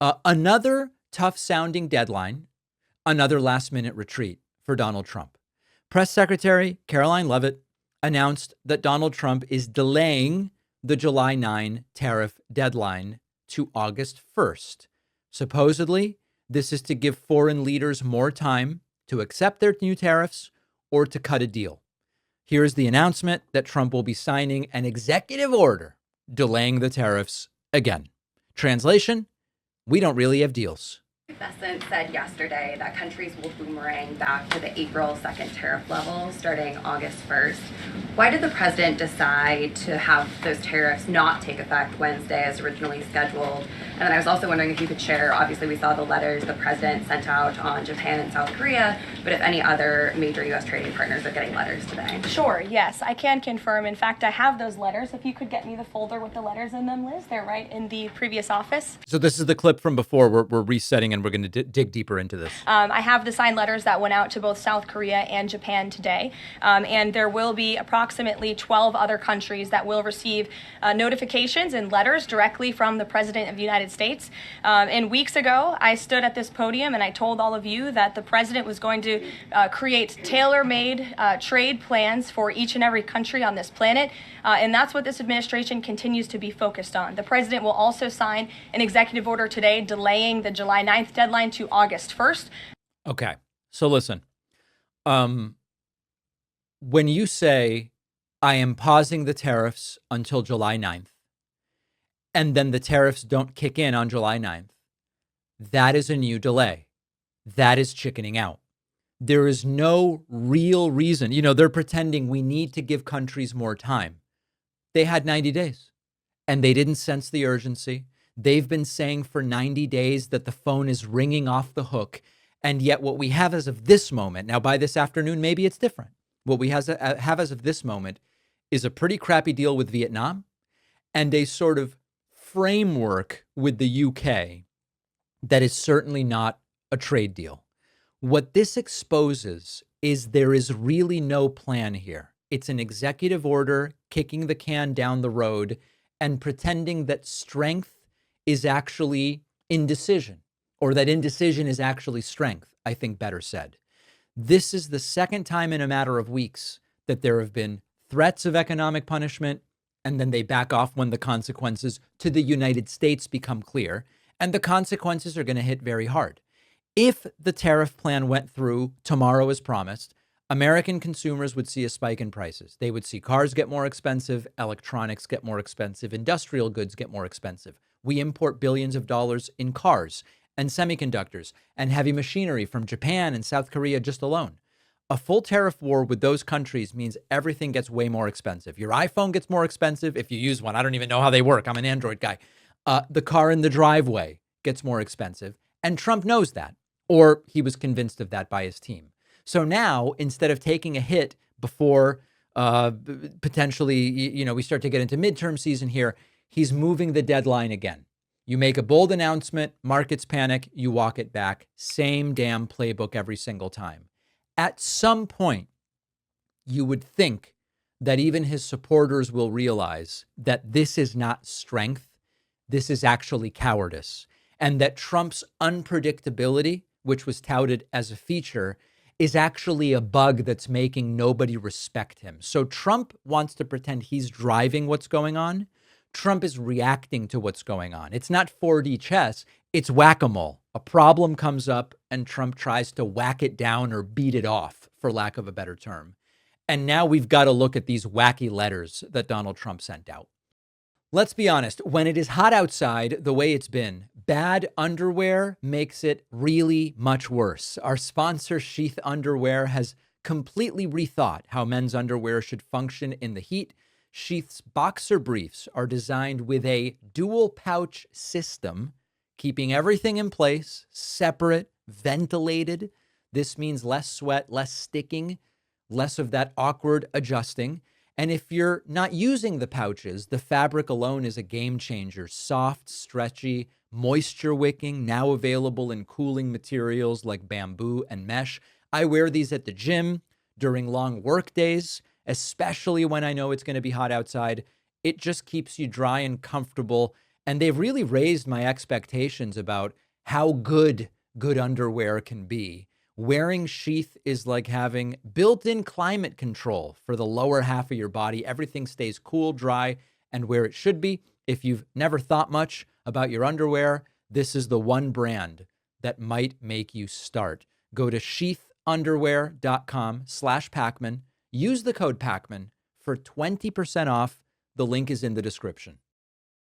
Another tough sounding deadline, another last minute retreat for Donald Trump. Press Secretary Caroline Leavitt announced that Donald Trump is delaying the July 9 tariff deadline to August 1st. Supposedly, this is to give foreign leaders more time to accept their new tariffs or to cut a deal. Here's the announcement that Trump will be signing an executive order delaying the tariffs again. Translation: we don't really have deals. Bessent said yesterday that countries will boomerang back to the April 2nd tariff level starting August 1st. Why did the president decide to have those tariffs not take effect Wednesday as originally scheduled? And then I was also wondering if you could share, obviously we saw the letters the president sent out on Japan and South Korea, but if any other major U.S. trading partners are getting letters today. Sure, yes, I can confirm. In fact, I have those letters. If you could get me the folder with the letters in them, Liz, they're right in the previous office. So this is the clip from before. We're resetting and we're going to dig deeper into this. I have the signed letters that went out to both South Korea and Japan today. And there will be approximately 12 other countries that will receive notifications and letters directly from the President of the United States. And weeks ago, I stood at this podium and I told all of you that the President was going to create tailor-made trade plans for each and every country on this planet. And that's what this administration continues to be focused on. The President will also sign an executive order today delaying the July 9th deadline to August 1st. Okay. So listen, when you say I am pausing the tariffs until July 9th, and then the tariffs don't kick in on July 9th, that is a new delay. That is chickening out. There is no real reason. They're pretending we need to give countries more time. They had 90 days and they didn't sense the urgency. They've been saying for 90 days that the phone is ringing off the hook. And yet what we have as of this moment, now by this afternoon, maybe it's different. What we have as of this moment is a pretty crappy deal with Vietnam and a sort of framework with the UK that is certainly not a trade deal. What this exposes is there is really no plan here. It's an executive order kicking the can down the road and pretending that strength is actually indecision, or that indecision is actually strength, I think better said. This is the second time in a matter of weeks that there have been threats of economic punishment, and then they back off when the consequences to the United States become clear, and the consequences are going to hit very hard. If the tariff plan went through tomorrow as promised, American consumers would see a spike in prices. They would see cars get more expensive, electronics get more expensive, industrial goods get more expensive. We import billions of dollars in cars and semiconductors and heavy machinery from Japan and South Korea just alone. A full tariff war with those countries means everything gets way more expensive. Your iPhone gets more expensive if you use one. I don't even know how they work. I'm an Android guy. The car in the driveway gets more expensive. And Trump knows that, or he was convinced of that by his team. So now, instead of taking a hit before potentially, we start to get into midterm season here, he's moving the deadline again. You make a bold announcement, markets panic, you walk it back. Same damn playbook every single time. At some point, you would think that even his supporters will realize that this is not strength, this is actually cowardice, and that Trump's unpredictability, which was touted as a feature, is actually a bug that's making nobody respect him. So Trump wants to pretend he's driving what's going on. Trump is reacting to what's going on. It's not 4D chess, it's whack-a-mole. A problem comes up and Trump tries to whack it down or beat it off, for lack of a better term. And now we've got to look at these wacky letters that Donald Trump sent out. Let's be honest, when it is hot outside the way it's been, bad underwear makes it really much worse. Our sponsor, Sheath Underwear, has completely rethought how men's underwear should function in the heat. Sheath's boxer briefs are designed with a dual pouch system, keeping everything in place, separate, ventilated. This means less sweat, less sticking, less of that awkward adjusting. And if you're not using the pouches, the fabric alone is a game changer. Soft, stretchy, moisture wicking, now available in cooling materials like bamboo and mesh. I wear these at the gym during long work days, especially when I know it's going to be hot outside. It just keeps you dry and comfortable. And they've really raised my expectations about how good underwear can be. Wearing sheath is like having built-in climate control for the lower half of your body. Everything stays cool, dry, and where it should be. If you've never thought much about your underwear, this is the one brand that might make you start. Go to sheathunderwear.com/Pacman. Use the code Pacman for 20% off. The link is in the description.